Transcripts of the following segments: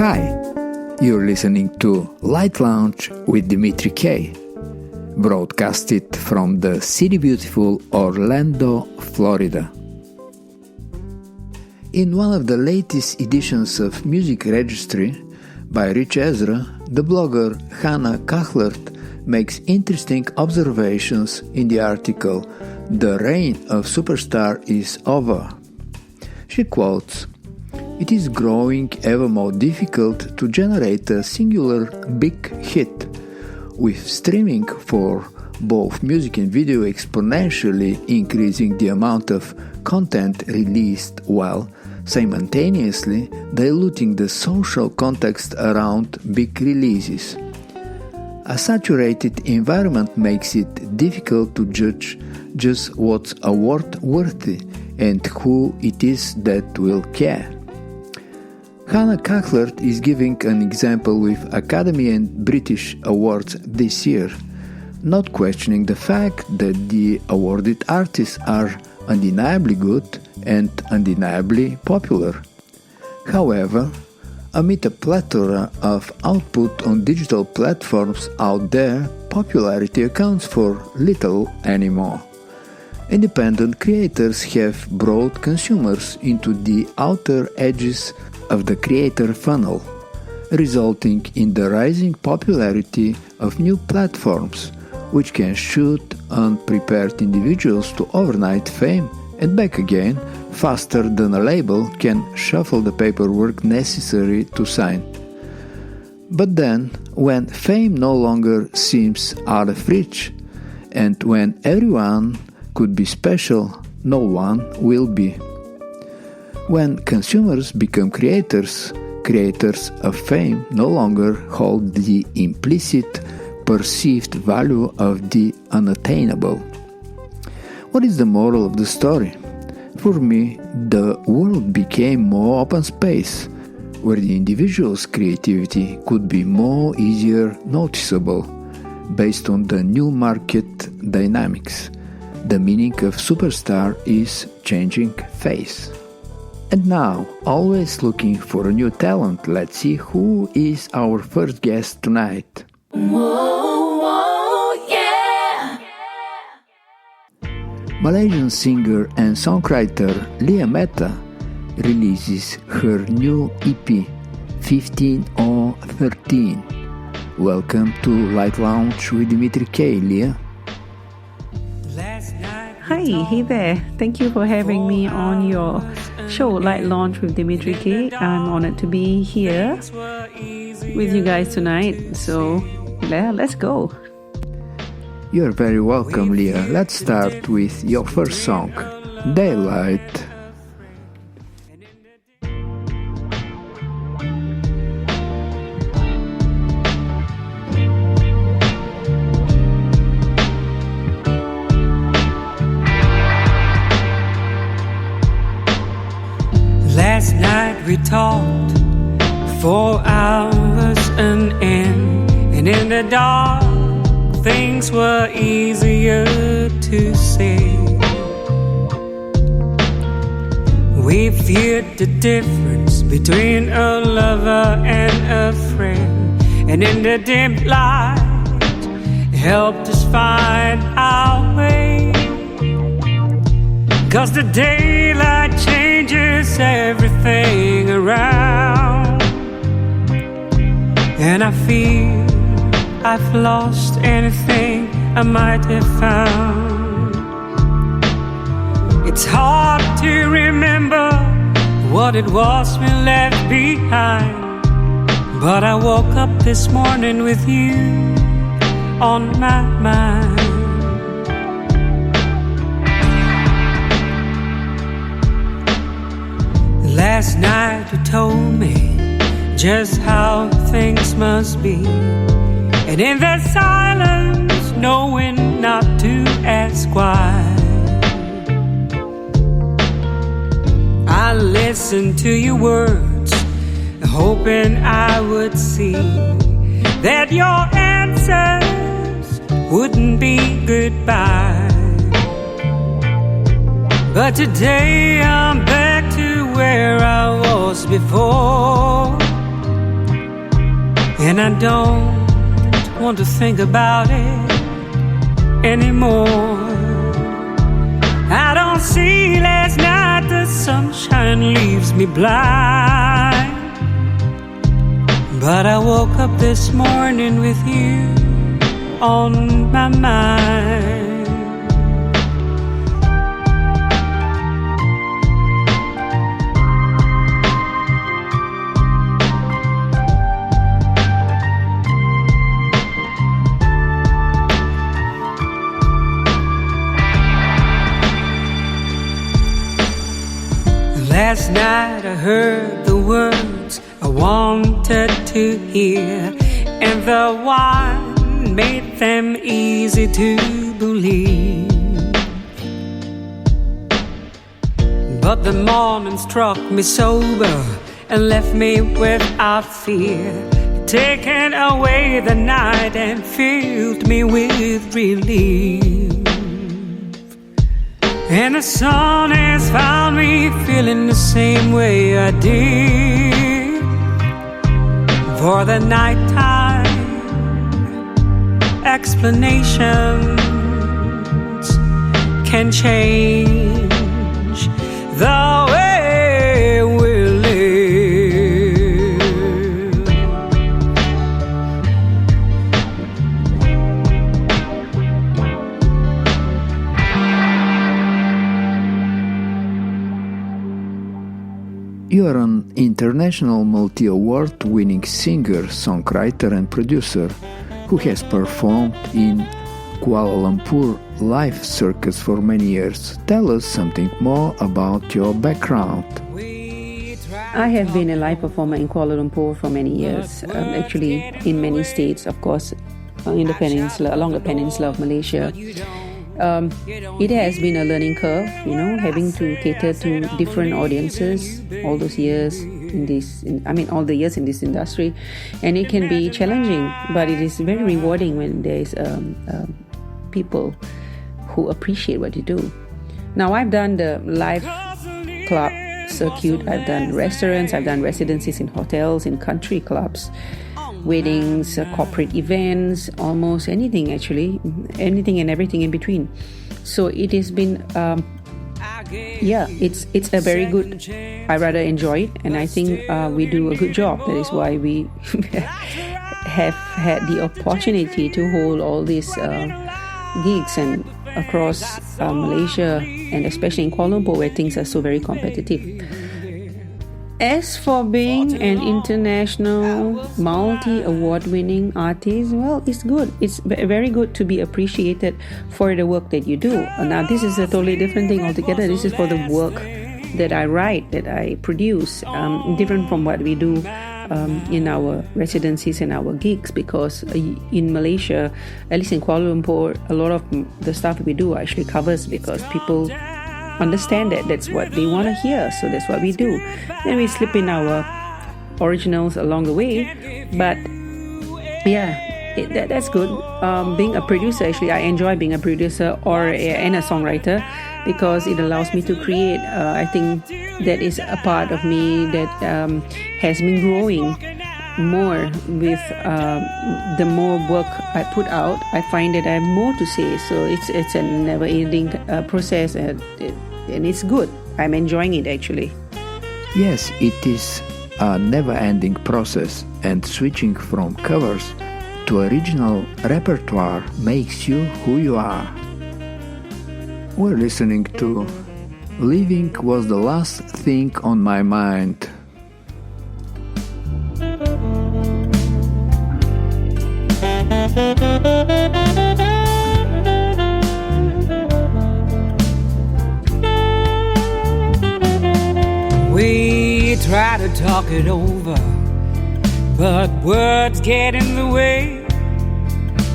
Hi, you're listening to Light Lounge with Dimitri K, broadcasted from the city beautiful Orlando, Florida. In one of the latest editions of Music Registry by Rich Ezra, the blogger Hannah Kachlert makes interesting observations in the article "The Reign of Superstar is Over." She quotes, "It is growing ever more difficult to generate a singular big hit, with streaming for both music and video exponentially increasing the amount of content released while simultaneously diluting the social context around big releases. A saturated environment makes it difficult to judge just what's award-worthy and who it is that will care." Hannah Kachlert is giving an example with Academy and British Awards this year, not questioning the fact that the awarded artists are undeniably good and undeniably popular. However, amid a plethora of output on digital platforms out there, popularity accounts for little anymore. Independent creators have brought consumers into the outer edges of the creator funnel, resulting in the rising popularity of new platforms, which can shoot unprepared individuals to overnight fame and back again faster than a label can shuffle the paperwork necessary to sign. But then, when fame no longer seems out of reach, and when everyone could be special, no one will be. When consumers become creators, creators of fame no longer hold the implicit perceived value of the unattainable. What is the moral of the story? For me, the world became more open space, where the individual's creativity could be more easier noticeable, based on the new market dynamics. The meaning of superstar is changing face. And now, always looking for a new talent, let's see who is our first guest tonight. Whoa, whoa, yeah. Malaysian singer and songwriter Lyia releases her new EP 15/13. Welcome to Light Lounge with Dimitri K, Lyia. Hi, hey there. Thank you for having me on your show, Light Launch with Dimitri K. I'm honored to be here with you guys tonight. So, let's go. You're very welcome, Lyia. Let's start with your first song, Daylight. Last night we talked 4 hours and in the dark things were easier to see. We feared the difference between a lover and a friend, and in the dim light helped us find our way. 'Cause the daylight changes everything around, and I feel I've lost anything I might have found. It's hard to remember what it was we left behind, but I woke up this morning with you on my mind. Last night you told me just how things must be, and in that silence, knowing not to ask why, I listened to your words, hoping I would see that your answers wouldn't be goodbye. But today I'm back to where I was before, and I don't want to think about it anymore. I don't see last night the sunshine leaves me blind, but I woke up this morning with you on my mind. Last night I heard the words I wanted to hear, and the wine made them easy to believe. But the morning struck me sober and left me without fear, taking away the night and filled me with relief. And the sun has found me feeling the same way I did. For the nighttime explanations can change the way we live. You are an international multi-award winning singer, songwriter and producer who has performed in Kuala Lumpur live circus for many years. Tell us something more about your background. I have been a live performer in Kuala Lumpur for many years, actually in many states, of course, in the peninsula, along the peninsula of Malaysia. It has been a learning curve, having to cater to different audiences all those years all the years in this industry, and it can be challenging, but it is very rewarding when there's people who appreciate what you do. Now, I've done the live club circuit, I've done restaurants, I've done residencies in hotels, in country clubs, weddings, corporate events, almost anything actually, anything and everything in between. So it has been, it's a very good, I rather enjoy it, and I think we do a good job. That is why we have had the opportunity to hold all these gigs and across Malaysia, and especially in Kuala Lumpur where things are so very competitive. As for being an international multi-award winning artist, well, it's good. It's very good to be appreciated for the work that you do. Now, this is a totally different thing altogether. This is for the work that I write, that I produce, different from what we do in our residencies and our gigs, because in Malaysia, at least in Kuala Lumpur, a lot of the stuff we do actually covers because people understand that that's what they want to hear, so that's what we do. Then we slip in our originals along the way, but that's good. Being a producer, actually I enjoy being a producer and a songwriter because it allows me to create. I think that is a part of me that has been growing more with the more work I put out. I find that I have more to say, so it's a never-ending process, and it's good. I'm enjoying it actually. Yes, it is a never-ending process, and switching from covers to original repertoire makes you who you are. We're listening to Living Was the Last Thing on My Mind. We try to talk it over, but words get in the way.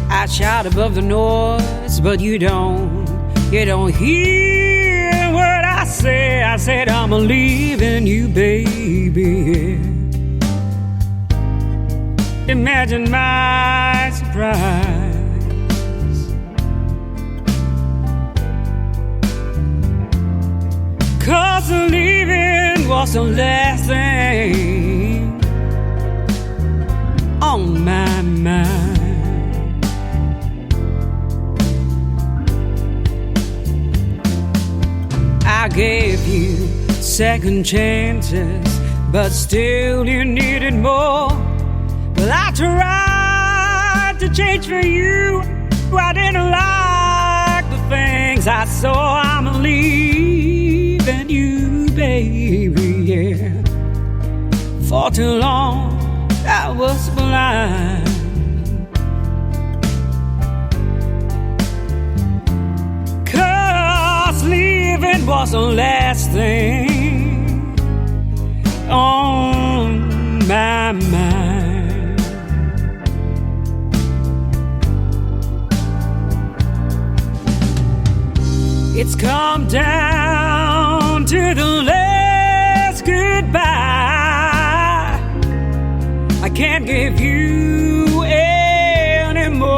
I shout above the noise, but you don't hear what I say. I said I'm leaving you, baby. Imagine my surprise. 'Cause leaving was the last thing on second chances, but still you needed more. Well, I tried to change for you. I didn't like the things I saw. I'm leaving you, baby, yeah. For too long I was blind. 'Cause leaving was the last thing on my mind. It's come down to the last goodbye. I can't give you any more.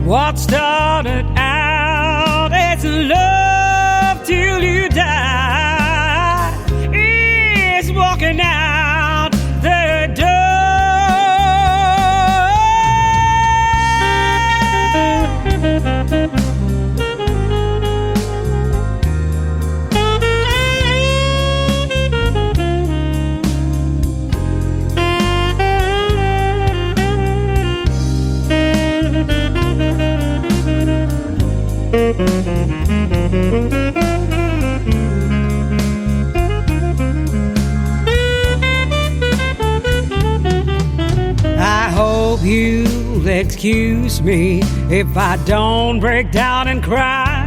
What started out as love till you die is walking out the door. I hope you'll excuse me if I don't break down and cry,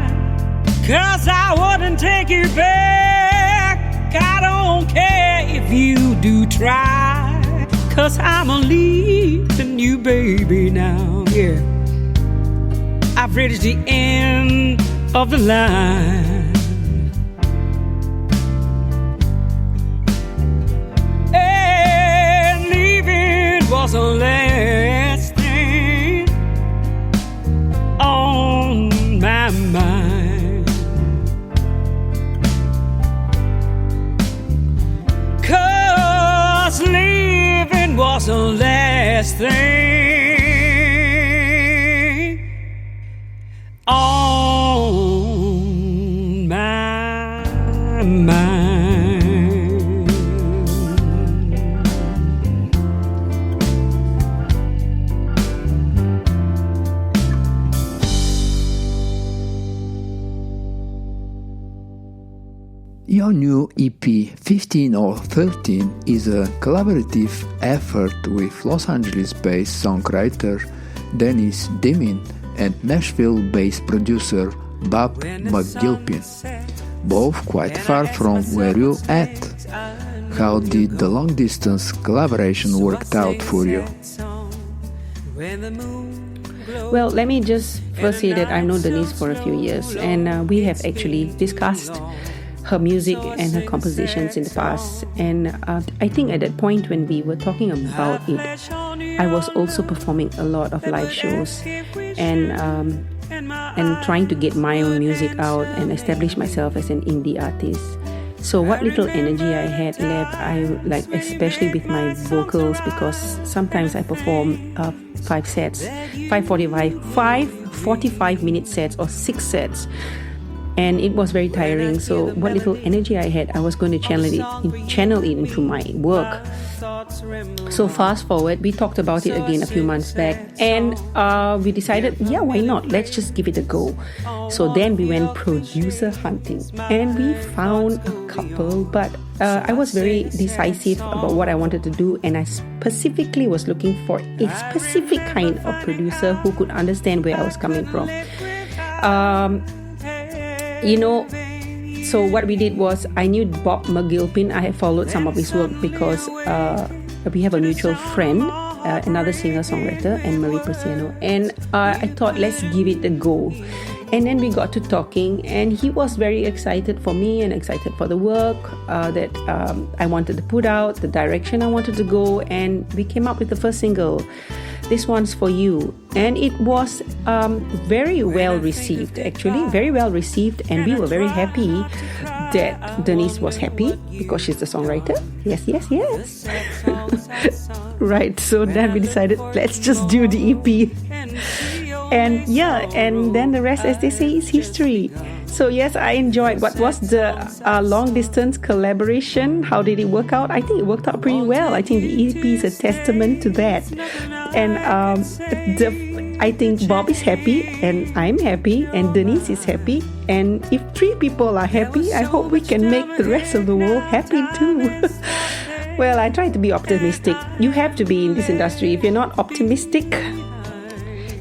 'cause I wouldn't take you back. I don't care if you do try, 'cause I'm leaving you, baby, now, yeah. I've reached the end of the line. And leaving was the last thing on my mind. 'Cause leaving was the last thing on my mind. Your new EP 15 or 13 is a collaborative effort with Los Angeles-based songwriter Dennis Dimin and Nashville-based producer Bob McGilpin, both quite far from where you're at. How did the long-distance collaboration work out for you? Well, let me just first say that I've known Denise for a few years, and we have actually discussed her music and her compositions in the past. And I think at that point when we were talking about it, I was also performing a lot of live shows and trying to get my own music out and establish myself as an indie artist. So what little energy I had left, I like, especially with my vocals, because sometimes I perform 45-minute sets or 6 sets. And it was very tiring. So what little energy I had, I was going to channel it into my work. So fast forward, we talked about it again a few months back, and we decided, yeah, why not? Let's just give it a go. So then we went producer hunting, and we found a couple, but I was very decisive about what I wanted to do, and I specifically was looking for a specific kind of producer who could understand where I was coming from. So what we did was, I knew Bob McGilpin. I had followed some of his work because we have a mutual friend, another singer-songwriter, Anne-Marie Persiano. And I thought, let's give it a go. And then we got to talking, and he was very excited for me and excited for the work that I wanted to put out, the direction I wanted to go, and we came up with the first single, This One's For You. And it was very well received, actually, very well received, and we were very happy that Denise was happy because she's the songwriter. Yes. Right, so then we decided, let's just do the EP. And then the rest, as they say, is history. So yes, I enjoyed. What was the long distance collaboration? How did it work out? I think it worked out pretty well. I think the EP is a testament to that. And I think Bob is happy, and I'm happy, and Denise is happy. And if 3 people are happy, I hope we can make the rest of the world happy too. Well, I try to be optimistic. You have to be in this industry. If you're not optimistic,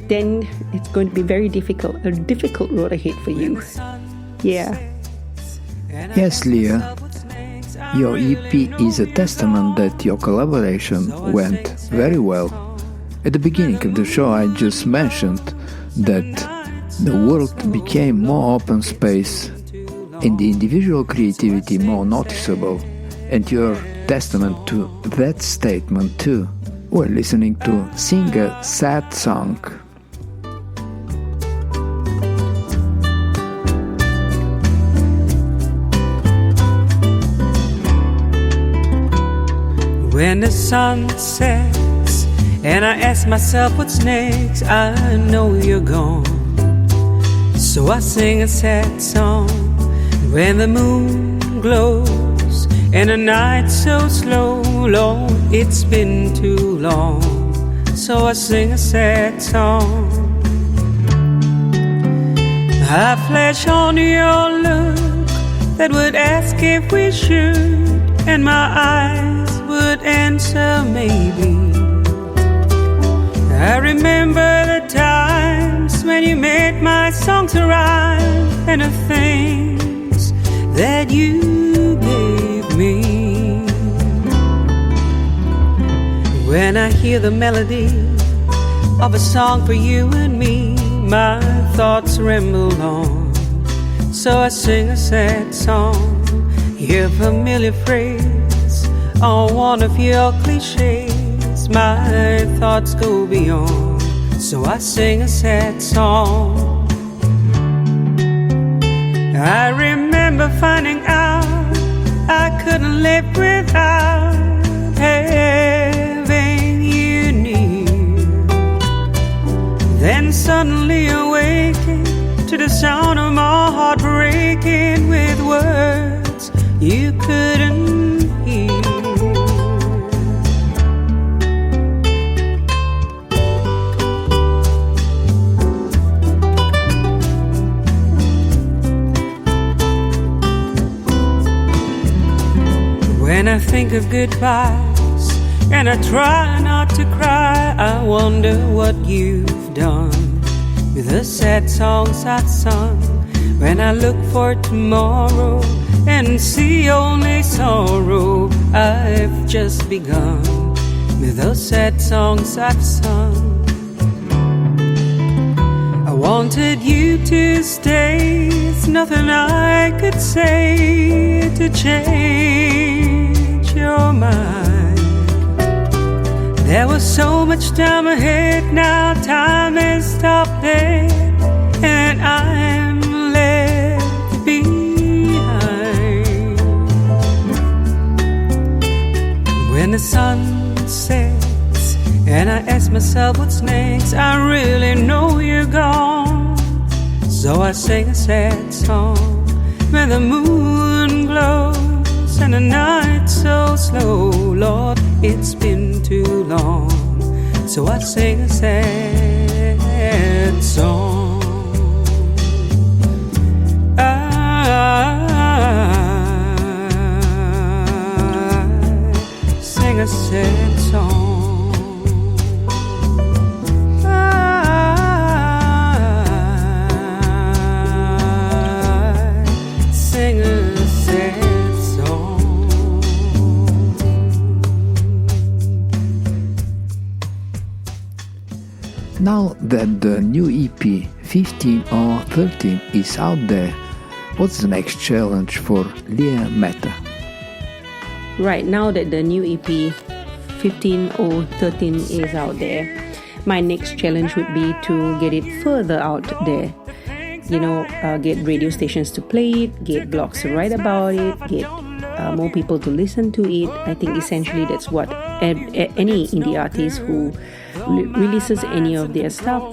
then it's going to be very difficult, a difficult road ahead for you. Yeah. Yes, Lyia, your EP is a testament that your collaboration went very well. At the beginning of the show, I just mentioned that the world became more open space and the individual creativity more noticeable, and you're testament to that statement too. We're listening to Sing a Sad Song. When the sun sets and I ask myself what's next, I know you're gone. So I sing a sad song when the moon glows and the night's so slow. Lord, it's been too long. So I sing a sad song. I flash on your look that would ask if we should, and my eyes would answer maybe. I remember the times when you made my songs rhyme, and the things that you gave me. When I hear the melody of a song for you and me, my thoughts ramble on. So I sing a sad song, hear a familiar phrase on one of your cliches, my thoughts go beyond. So I sing a sad song. I remember finding out I couldn't live without having you near. Then suddenly awaking to the sound of my heart breaking with words you couldn't hear. When I think of goodbyes and I try not to cry, I wonder what you've done with the sad songs I've sung. When I look for tomorrow and see only sorrow, I've just begun with those sad songs I've sung. I wanted you to stay, it's nothing I could say to change your mind. There was so much time ahead, now time has stopped there, and I'm left behind. When the sun sets and I ask myself what's next, I really know you're gone. So I sing a sad song when the moon glows and the night's so slow. Lord, it's been too long. So I sing a sad song. I sing a sad song. Now that the new EP 15 or 13 is out there, what's the next challenge for Lyia Mehta? Right, now that the new EP 15 or 13 is out there, my next challenge would be to get it further out there. You know, get radio stations to play it, get blogs to write about it, get more people to listen to it. I think essentially that's what any indie artist who releases any of their stuff,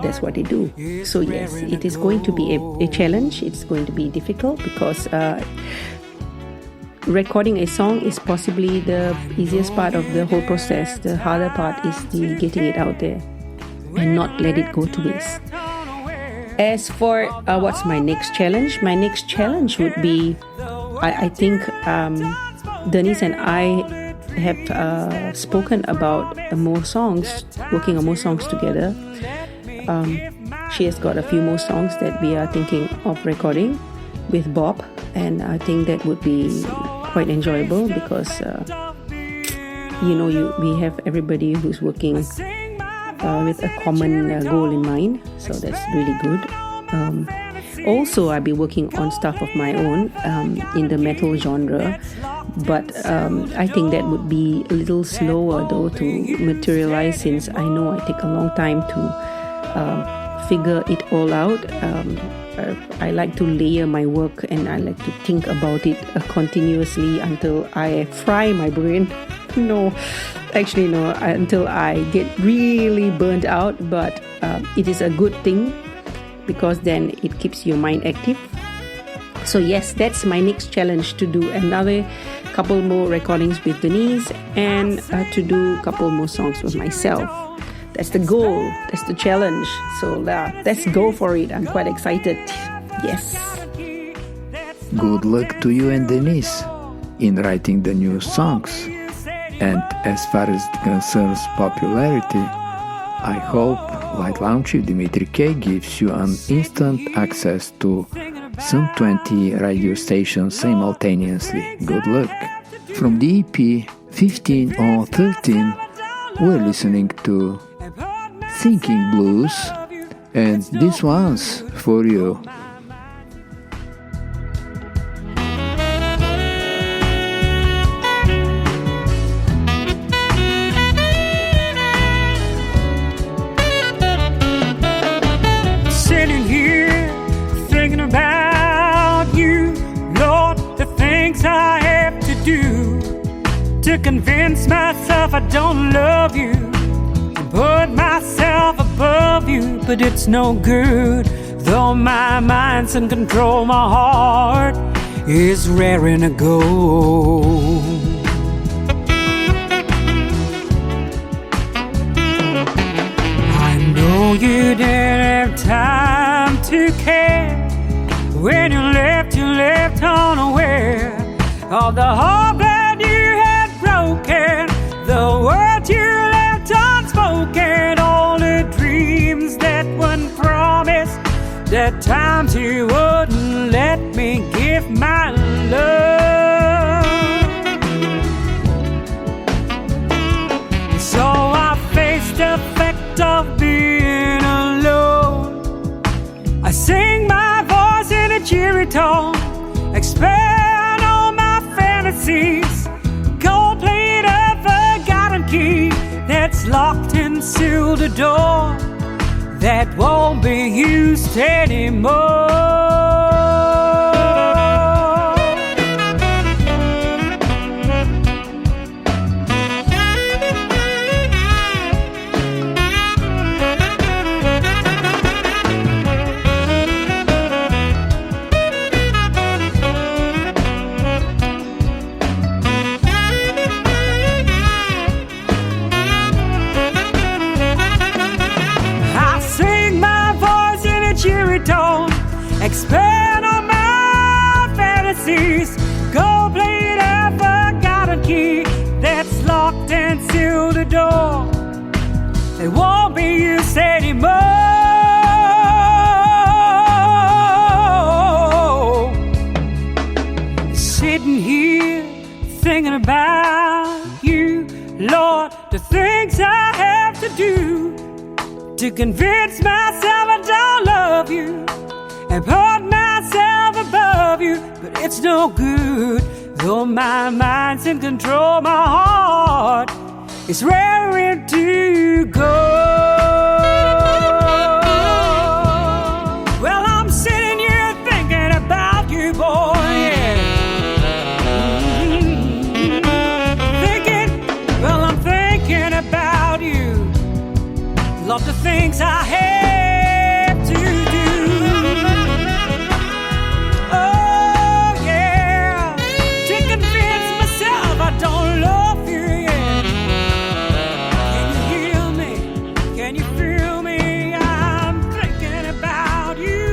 that's what they do. So yes, it is going to be a challenge. It's going to be difficult because recording a song is possibly the easiest part of the whole process. The harder part is the getting it out there and not let it go to waste. As for what's my next challenge would be, I think Denise and I have spoken about more songs, working on more songs together. She has got a few more songs that we are thinking of recording with Bob, and I think that would be quite enjoyable because we have everybody who's working with a common goal in mind, so that's really good. Also, I'll be working on stuff of my own in the metal genre, but I think that would be a little slower though to materialize, since I know I take a long time to figure it all out. I like to layer my work, and I like to think about it continuously until I fry my brain. No, until I get really burnt out. But it is a good thing because then it keeps your mind active. So yes, that's my next challenge, to do another couple more recordings with Denise and to do a couple more songs with myself. That's the goal, that's the challenge. So let's go for it. I'm quite excited. Yes. Good luck to you and Denise in writing the new songs. And as far as it concerns popularity, I hope Light Launch with Dimitri K gives you an instant access to some 20 radio stations simultaneously. Good luck. From the EP 15 or 13, we're listening to Thinking Blues, and this one's for you. Sitting here thinking about you, Lord, the things I have to do to convince myself I don't love you, put myself above you, but it's no good. Though my mind's in control, my heart is raring to go. I know you didn't have time to care. When you left unaware of the hope that you had broken, the words you left unspoken, all the dreams that one promised, that times you wouldn't let me give my love. So I faced the fact of being alone. I sing my voice in a cheery tone, expand on my fantasies, gold-plated forgotten key that's locked and sealed the door that won't be used anymore. Expand on my fantasies, go play that forgotten key that's locked and sealed the door. It won't be used anymore. Sitting here thinking about you, Lord, the things I have to do to convince myself I don't love you and put myself above you, but it's no good. Though my mind's in control, my heart is raring to go. Well, I'm sitting here thinking about you, boy, yeah. I'm thinking about you. things I have to do. Oh yeah, to convince myself I don't love you yet. Can you hear me? Can you feel me? I'm thinking about you.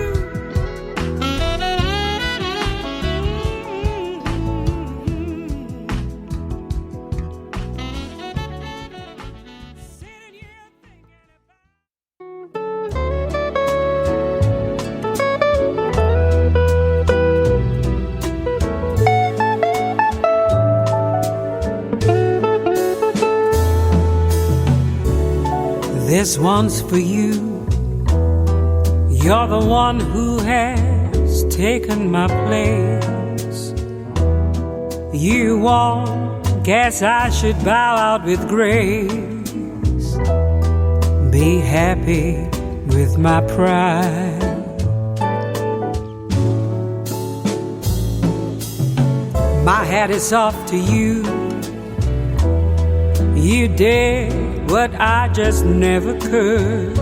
This one's for you. You're the one who has taken my place. You won't, guess I should bow out with grace. Be happy with my pride. My hat is off to you. You did what I just never could.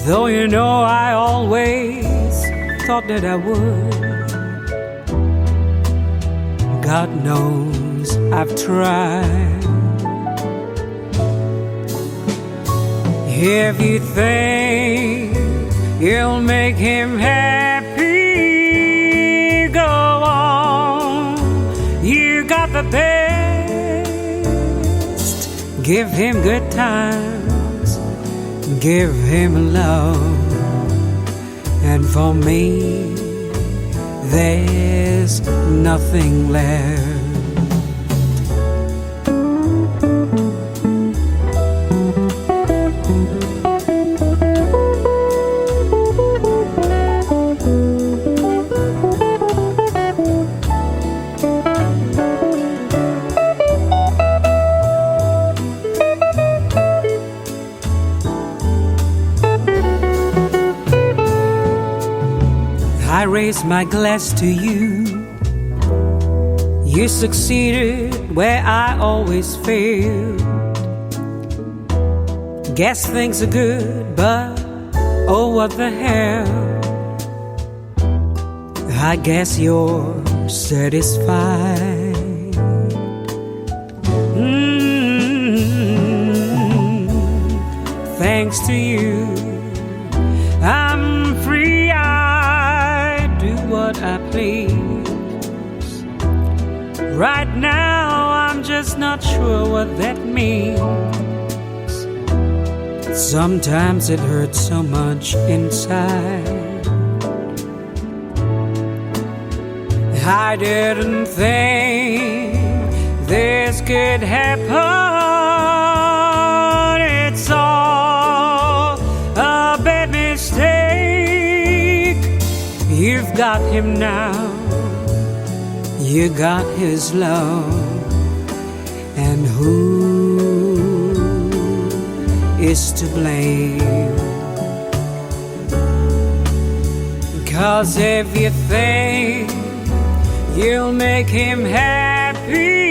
Though you know I always thought that I would. God knows I've tried. If you think you'll make him happy, go on. You got the best. Give him good times, give him love. And for me, there's nothing left. I raise my glass to you. You succeeded where I always failed. Guess things are good, but oh what the hell. I guess you're satisfied. Thanks to you, I'm free. I do what I please. Right now, I'm just not sure what that means. Sometimes it hurts so much inside. I didn't think this could happen. It's all a bad mistake. You've got him now. You got his love. And who is to blame? 'Cause if you think you'll make him happy,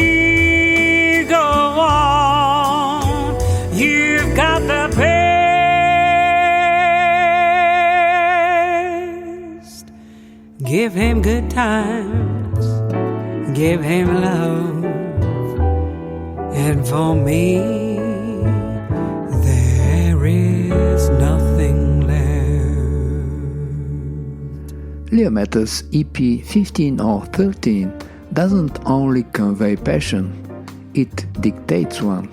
go on. You've got the best. Give him good times, give him love. And for me, there is nothing left. Lyia Metals EP 15 or 13 doesn't only convey passion, it dictates one.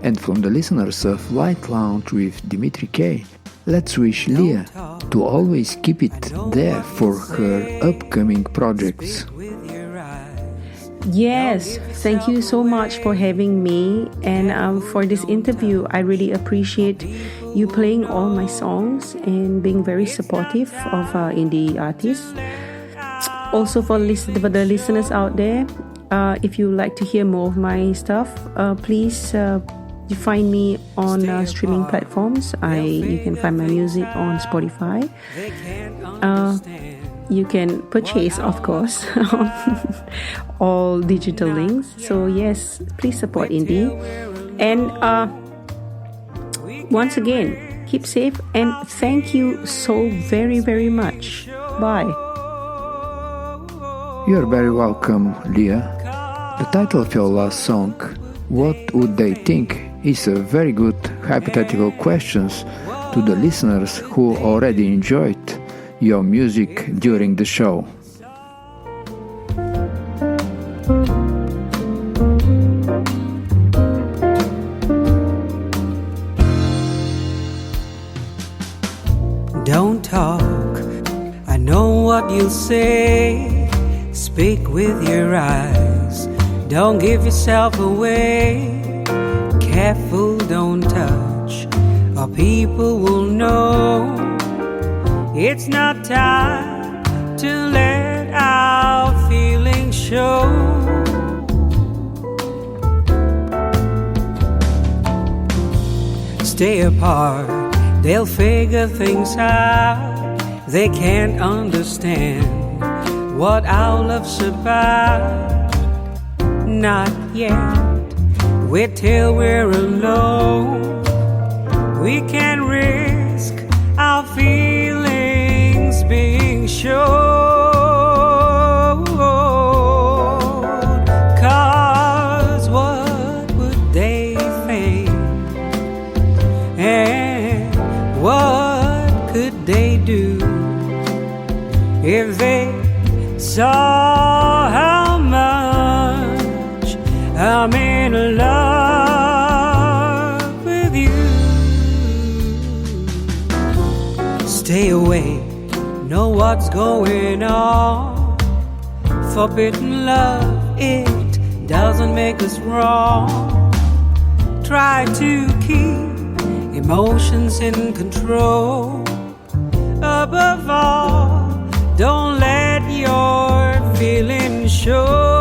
And from the listeners of Light Lounge with Dimitri K, let's wish Lyia to always keep it there for her upcoming projects. Yes, thank you so much for having me. And for this interview, I really appreciate you playing all my songs and being very supportive of indie artists. Also, for the listeners out there, if you like to hear more of my stuff, please you find me on streaming platforms. You can find my music on Spotify. You can purchase, of course, on all digital links. So yes, please support indie. And once again, keep safe and thank you so very, very much. Bye. You're very welcome, Lyia. The title of your last song, What Would They Think, is a very good hypothetical question to the listeners who already enjoyed your music during the show. Don't talk, I know what you'll say. Speak with your eyes, don't give yourself away. Careful, don't touch, or people will know. It's not time to let our feelings show. Stay apart, they'll figure things out. They can't understand what our love's about. Not yet, wait till we're alone. We can't risk our feelings being shown. 'Cause what would they think? And what could they do if they saw how much I'm in love with you? Stay away, know what's going on. Forbidden love, it doesn't make us wrong. Try to keep emotions in control. Above all, don't let your feelings show.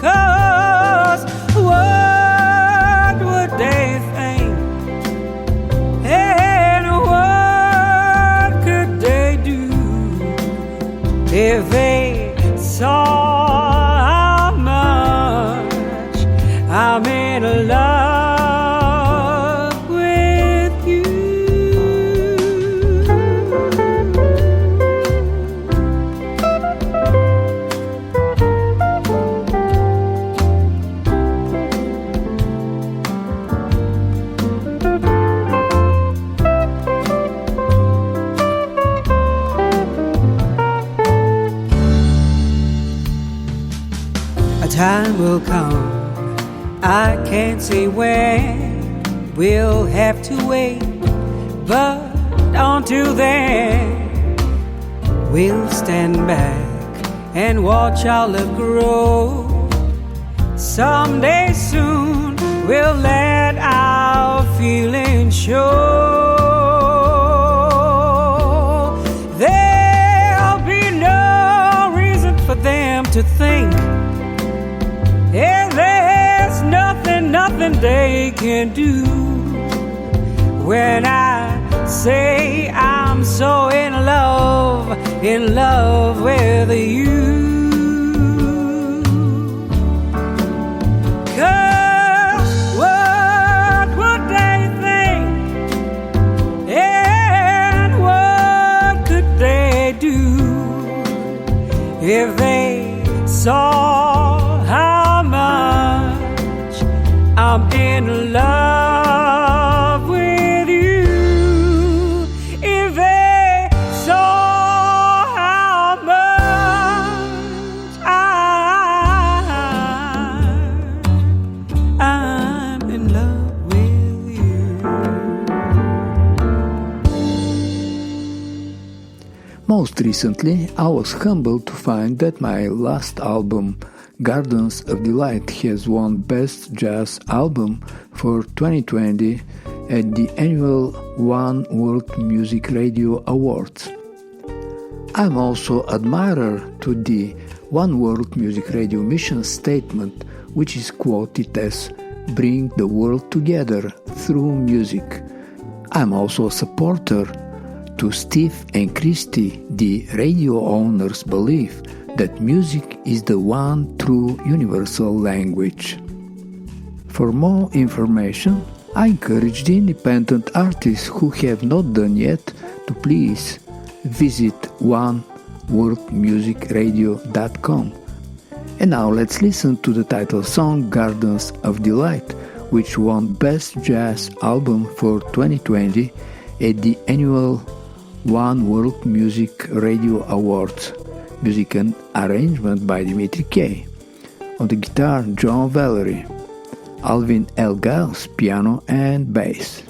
'Cause what would they think? And what could they do if they saw how much I'm in love with you? A time will come, I can't say when, we'll have to wait. But until then, we'll stand back and watch our love grow. Someday soon, we'll let our feelings show. There'll be no reason for them to think, and there's nothing they can do. When I say I'm so in love with you. 'Cause what would they think? And what could they do if they saw how much I'm in love with you? If they saw how much I'm in love with you. Most recently, I was humbled to find that my last album, Gardens of Delight, has won Best Jazz Album for 2020 at the annual One World Music Radio Awards. I'm also admirer to the One World Music Radio mission statement, which is quoted as "Bring the world together through music." I'm also a supporter to Steve and Christy, the radio owners' belief that music is the one true universal language. For more information, I encourage the independent artists who have not done yet to please visit oneworldmusicradio.com. And now let's listen to the title song Gardens of Delight, which won Best Jazz Album for 2020 at the annual One World Music Radio Awards. Music and arrangement by Dimitri K. On the guitar, John Valery. Alvin L. Giles, piano and bass.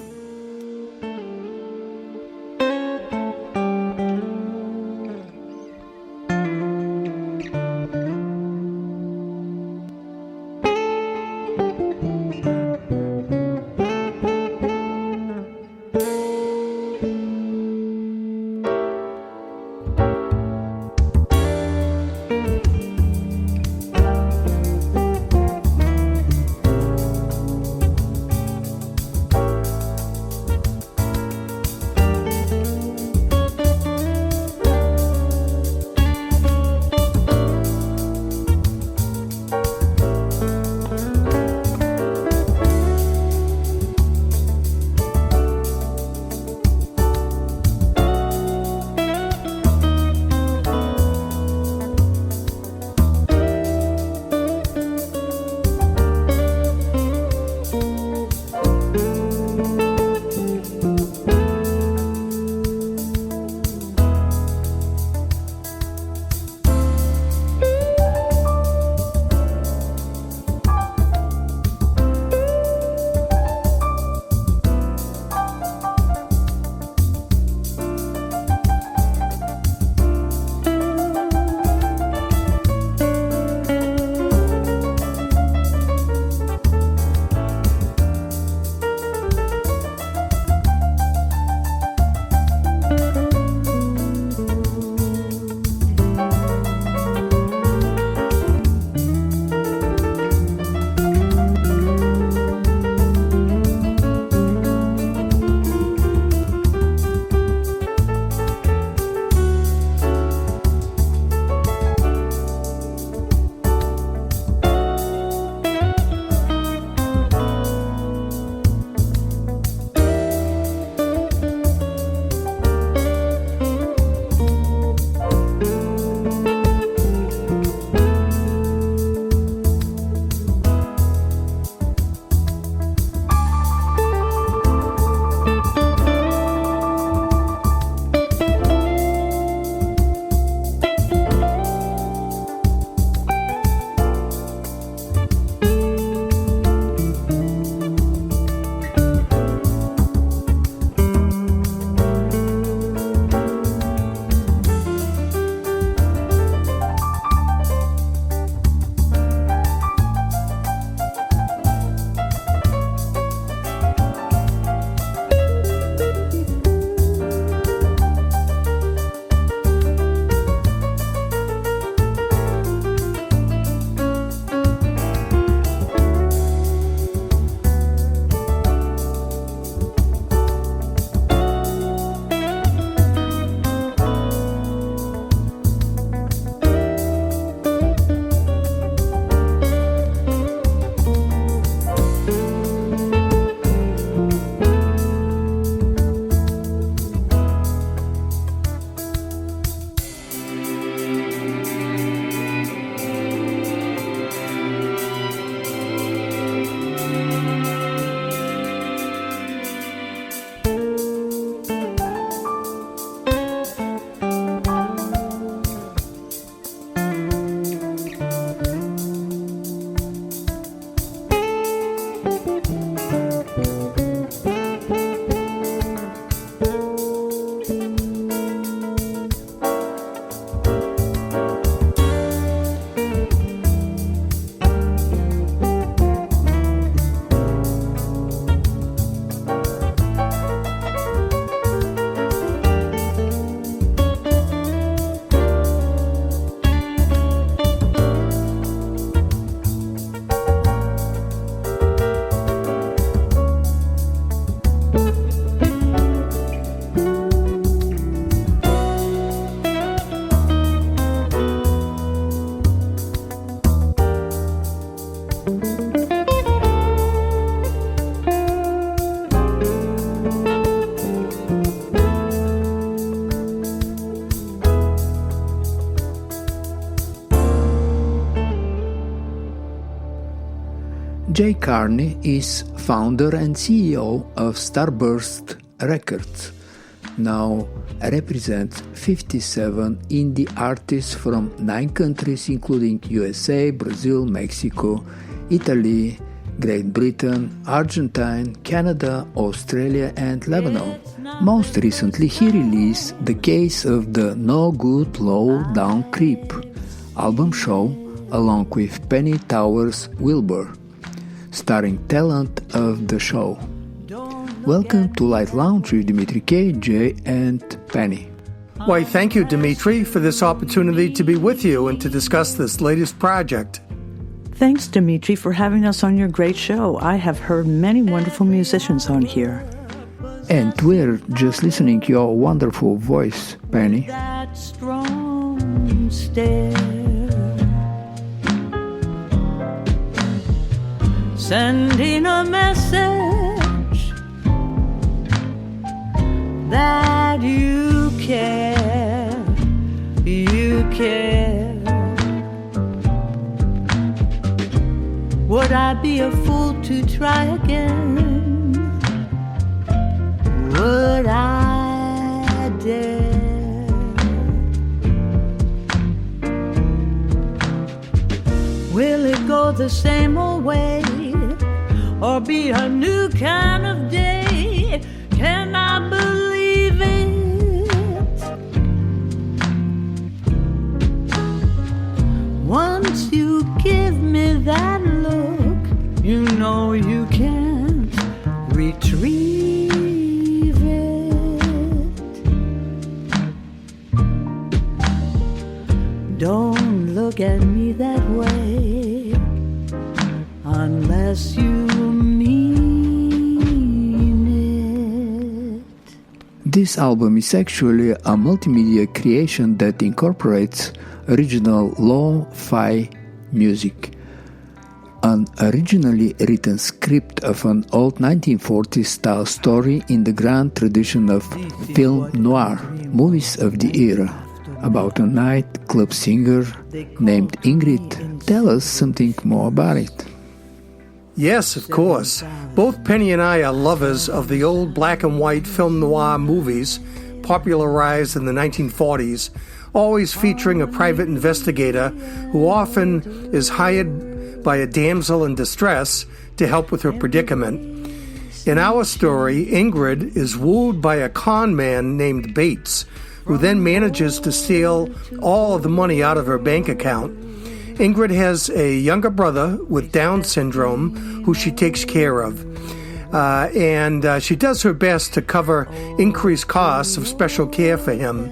Jay Carney is founder and CEO of Starburst Records. Now represents 57 indie artists from 9 countries including USA, Brazil, Mexico, Italy, Great Britain, Argentina, Canada, Australia and Lebanon. Most recently he released The Case of the No Good Low Down Creep album show along with Penny Towers Wilber, starring talent of the show. Welcome to Light Lounge with Dimitri K, Jay and Penny. Why, thank you, Dimitri, for this opportunity to be with you and to discuss this latest project. Thanks, Dimitri, for having us on your great show. I have heard many wonderful musicians on here. And we're just listening to your wonderful voice, Penny. That strong stare, sending a message that you care, you care. Would I be a fool to try again? Would I dare? Will it go the same old way, or be a new kind of day? Can I believe it? Once you give me that look, you know you can't retrieve it. Don't look at me that way unless you mean it. This album is actually a multimedia creation that incorporates original lo-fi music, an originally written script of an old 1940s style story in the grand tradition of film noir, movies of the era, about a nightclub singer named Ingrid. Tell us something more about it. Yes, of course. Both Penny and I are lovers of the old black and white film noir movies popularized in the 1940s, always featuring a private investigator who often is hired by a damsel in distress to help with her predicament. In our story, Ingrid is wooed by a con man named Bates, who then manages to steal all of the money out of her bank account. Ingrid has a younger brother with Down syndrome who she takes care of. And she does her best to cover increased costs of special care for him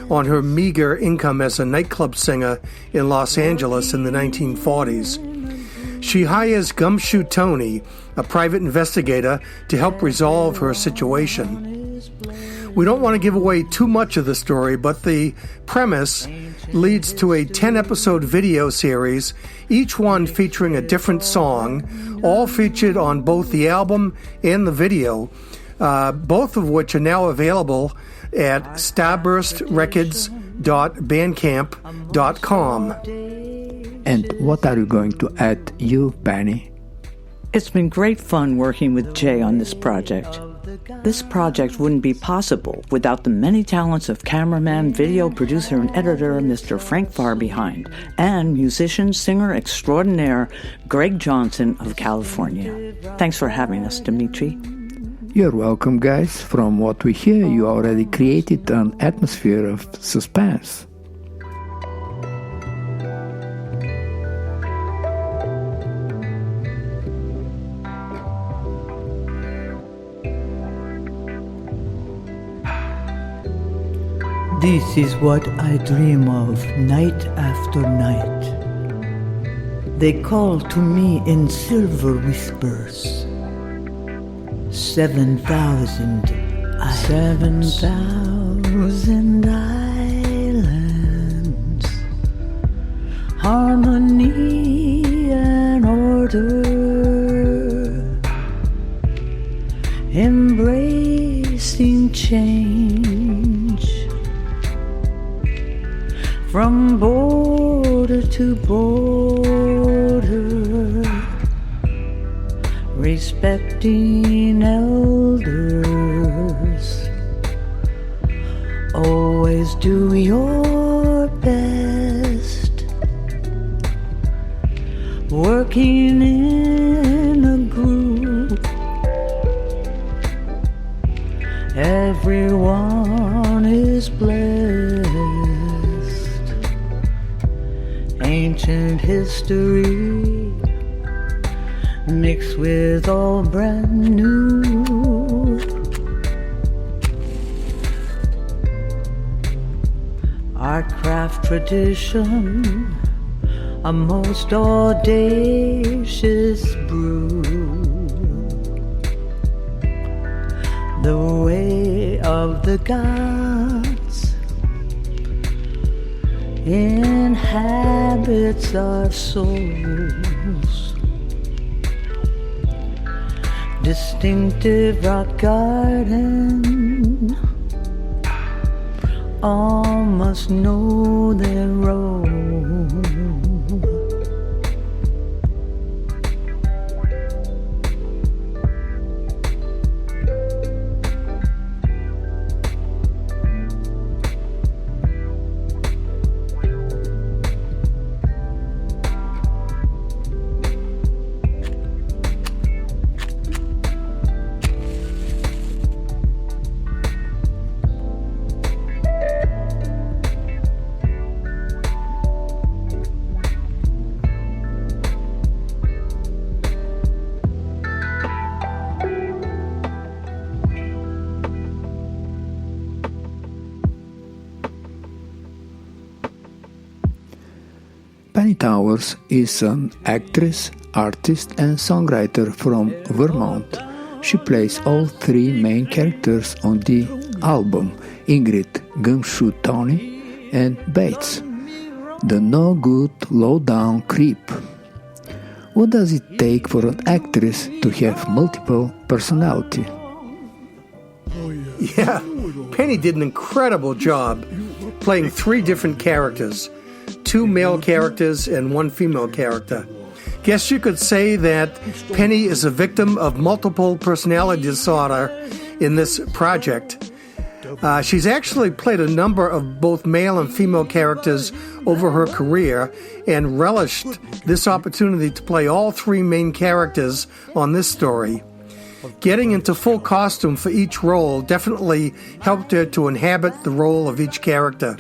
on her meager income as a nightclub singer in Los Angeles in the 1940s. She hires Gumshoe Tony, a private investigator, to help resolve her situation. We don't want to give away too much of the story, but the premise leads to a 10-episode video series, each one featuring a different song, all featured on both the album and the video, both of which are now available at starburstrecords.bandcamp.com. And what are you going to add, you, Penny? It's been great fun working with Jay on this project. This project wouldn't be possible without the many talents of cameraman, video producer, and editor Mr. Frank Farbehind, and musician, singer extraordinaire Greg Johnson of California. Thanks for having us, Dimitri. You're welcome, guys. From what we hear, you already created an atmosphere of suspense. This is what I dream of night after night. They call to me in silver whispers. 7,000 islands. 7,000 islands. Harmony and order. Embracing change. From border to border, respecting elders. Always do your best, working in a group. Everyone is blessed. Ancient history mixed with all brand new. Art craft tradition, a most audacious brew. The way of the gods inhabits our souls. Distinctive rock garden, all must know their role. Penny Towers is an actress, artist and songwriter from Vermont. She plays all three main characters on the album, Ingrid, Gumshoe Tony and Bates, the no-good, low-down creep. What does it take for an actress to have multiple personality? Yeah, Penny did an incredible job playing three different characters, two male characters and one female character. Guess you could say that Penny is a victim of multiple personality disorder in this project. She's actually played a number of both male and female characters over her career and relished this opportunity to play all three main characters on this story. Getting into full costume for each role definitely helped her to inhabit the role of each character.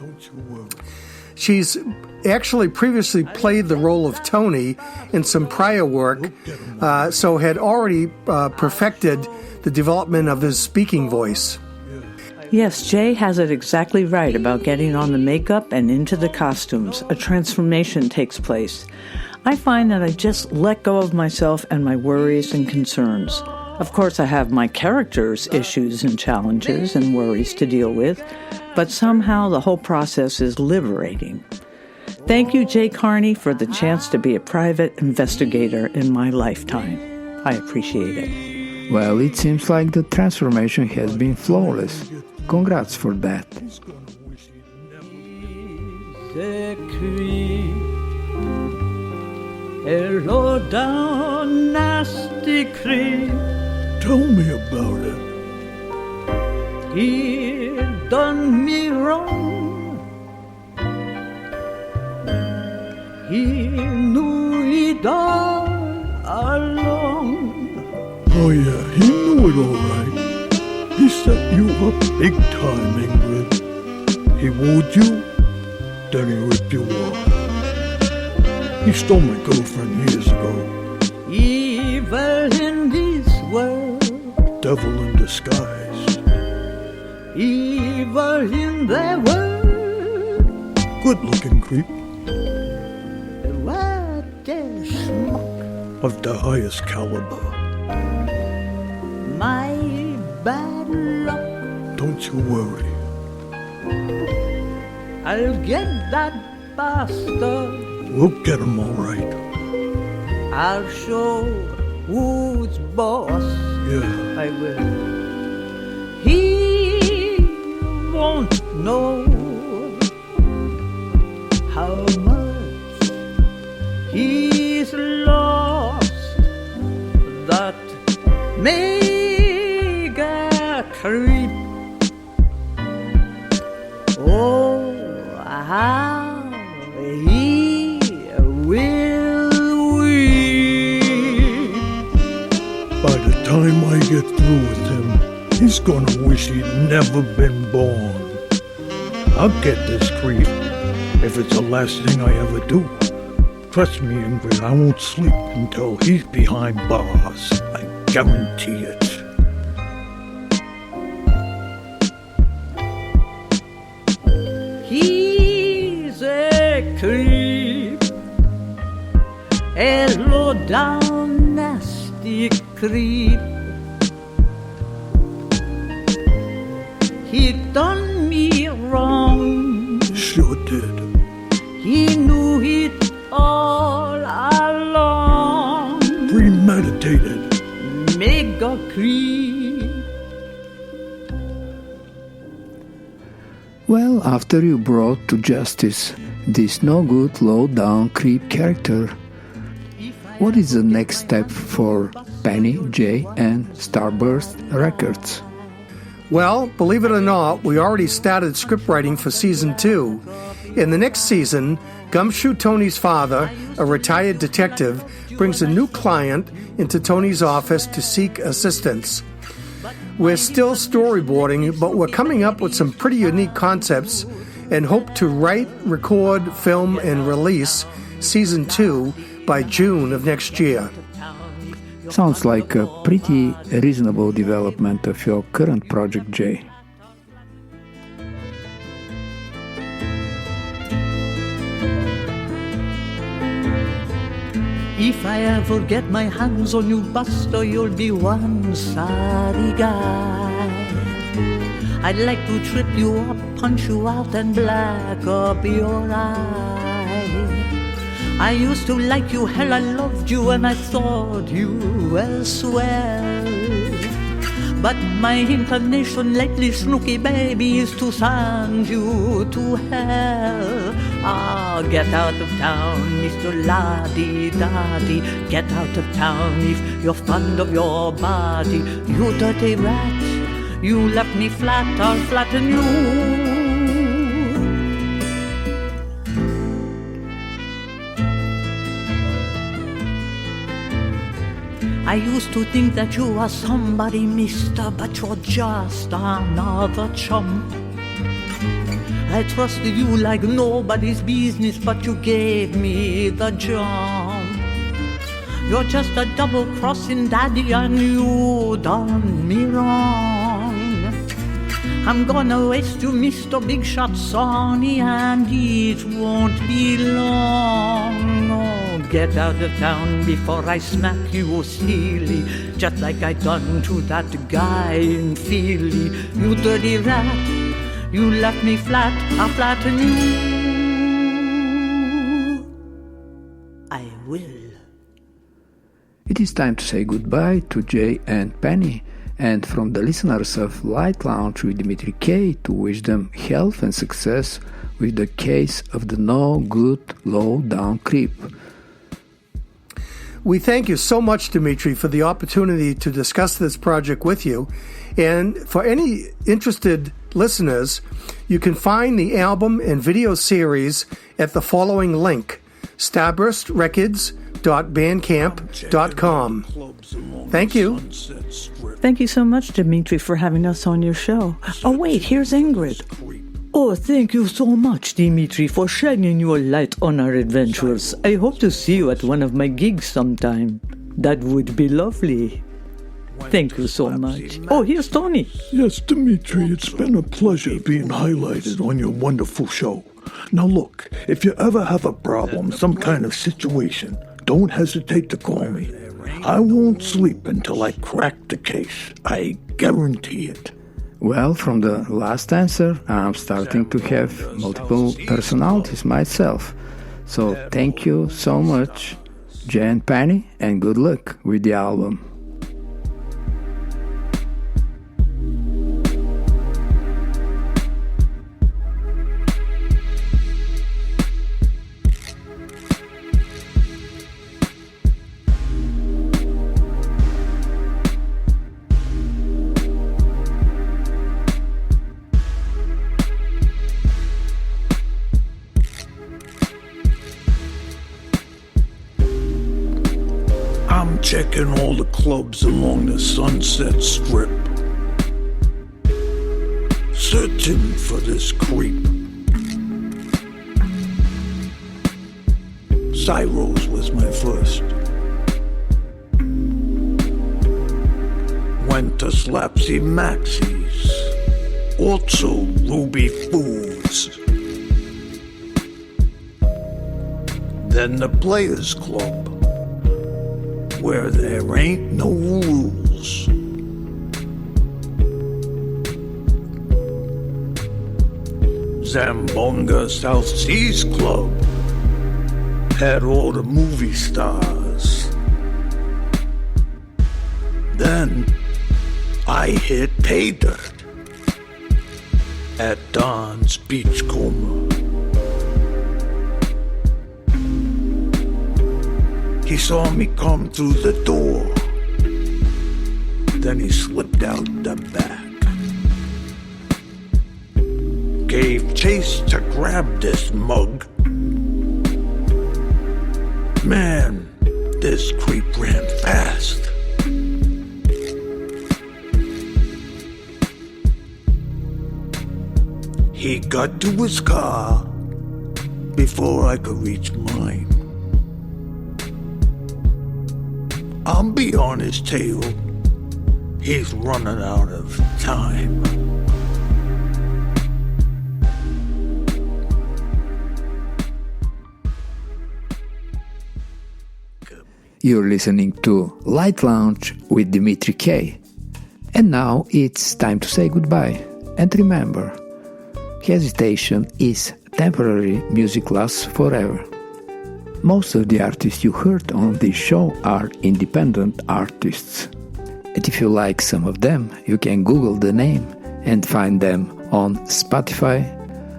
She's actually previously played the role of Tony in some prior work, so had already perfected the development of his speaking voice. Yes, Jay has it exactly right about getting on the makeup and into the costumes. A transformation takes place. I find that I just let go of myself and my worries and concerns. Of course, I have my character's issues and challenges and worries to deal with, but somehow the whole process is liberating. Thank you, Jay Carney, for the chance to be a private investigator in my lifetime. I appreciate it. Well, it seems like the transformation has been flawless. Congrats for that. Hello down, nasty creep. Tell me about it. He done me wrong. He knew it all along. Oh yeah, he knew it all right. He set you up big time, Ingrid. He wooed you, then he ripped you off. He stole my girlfriend years ago. Evil in this world, Devil in disguise. evil in the world. Good-looking creep What a schmuck. of the highest caliber. My bad luck. Don't you worry. I'll get that bastard. We'll get him all right. I'll show who's boss. Yeah. I will. He won't know how much he's lost. That mega creep. Oh, how he will weep. By the time I get through with him, he's gonna wish he'd never been born. I'll get this creep, if it's the last thing I ever do. Trust me, Ingrid, I won't sleep until he's behind bars. I guarantee it. He's a creep, a low-down, nasty creep. He done me wrong. Sure did. He knew it all along. Premeditated. Mega creep. Well, after you brought to justice this no-good, low-down creep character, what is the next step for Penny, Jay, and Starburst Records? Well, believe it or not, we already started script writing for Season 2. In the next season, Gumshoe Tony's father, a retired detective, brings a new client into Tony's office to seek assistance. We're still storyboarding, but we're coming up with some pretty unique concepts and hope to write, record, film, and release Season 2 by June of next year. Sounds like a pretty reasonable development of your current project, Jay. If I ever get my hands on you, Buster, you'll be one sorry guy. I'd like to trip you up, punch you out, and black up your eye. I used to like you, hell, I loved you, and I thought you were swell. But my inclination lately, Snooky baby, is to send you to hell. Ah, get out of town, Mr. Laddy-daddy. Get out of town if you're fond of your body. You dirty rat, you left me flat, I'll flatten you. I used to think that you were somebody, mister, but you're just another chump. I trusted you like nobody's business, but you gave me the jump. You're just a double-crossing daddy, and you done me wrong. I'm gonna waste you, Mr. Big Shot Sonny, and it won't be long. Oh, get out of town before I smack you silly, just like I done to that guy in Philly. You dirty rat, you left me flat, I'll flatten you. I will. It is time to say goodbye to Jay and Penny, and from the listeners of Light Lounge with Dimitri K, to wish them health and success with the case of the no good low down creep. We thank you so much, Dimitri, for the opportunity to discuss this project with you. And for any interested listeners, you can find the album and video series at the following link: starburstrecords.bandcamp.com. Thank you. Thank you so much, Dimitri, for having us on your show. Oh, wait, here's Ingrid. Oh, thank you so much, Dimitri, for shining your light on our adventures. I hope to see you at one of my gigs sometime. That would be lovely. Thank you so much. Oh, here's Tony. Yes, Dimitri, it's been a pleasure being highlighted on your wonderful show. Now look, if you ever have a problem, some kind of situation, don't hesitate to call me. I won't sleep until I crack the case. I guarantee it. Well, from the last answer, I'm starting to have multiple personalities myself. So thank you so much, Jay and Penny, and good luck with the album. I'm checking all the clubs along the Sunset Strip, searching for this creep. Cyros was my first. Went to Slapsy Maxie's, also Ruby Foods. Then the Players Club, where there ain't no rules. Zambonga South Seas Club had all the movie stars. Then I hit pay dirt at Don's Beachcomber. He saw me come through the door, then he slipped out the back. Gave chase to grab this mug. Man, this creep ran fast. He got to his car before I could reach mine. I'm beyond his tail. He's running out of time. You're listening to Light Lounge with Dimitri K. And now it's time to say goodbye. And remember, hesitation is temporary, music lasts forever. Most of the artists you heard on this show are independent artists. And if you like some of them, you can Google the name and find them on Spotify,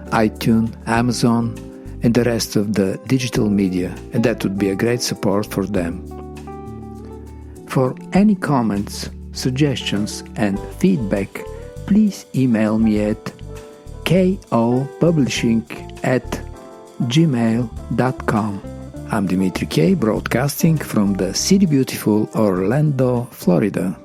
iTunes, Amazon, and the rest of the digital media, and that would be a great support for them. For any comments, suggestions, and feedback, please email me at kopublishing@gmail.com. I'm Dimitri K, broadcasting from the city beautiful Orlando, Florida.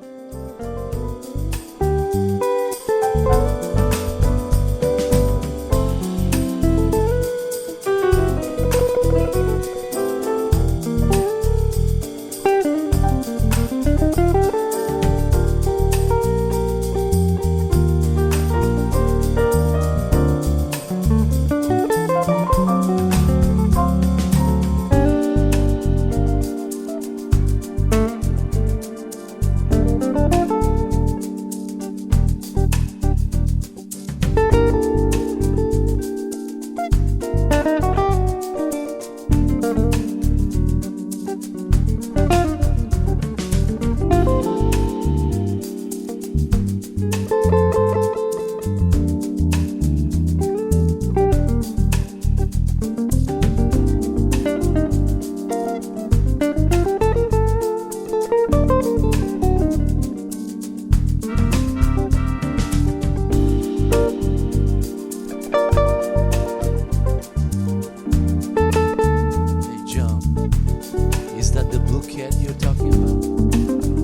Is that the blue cat you're talking about?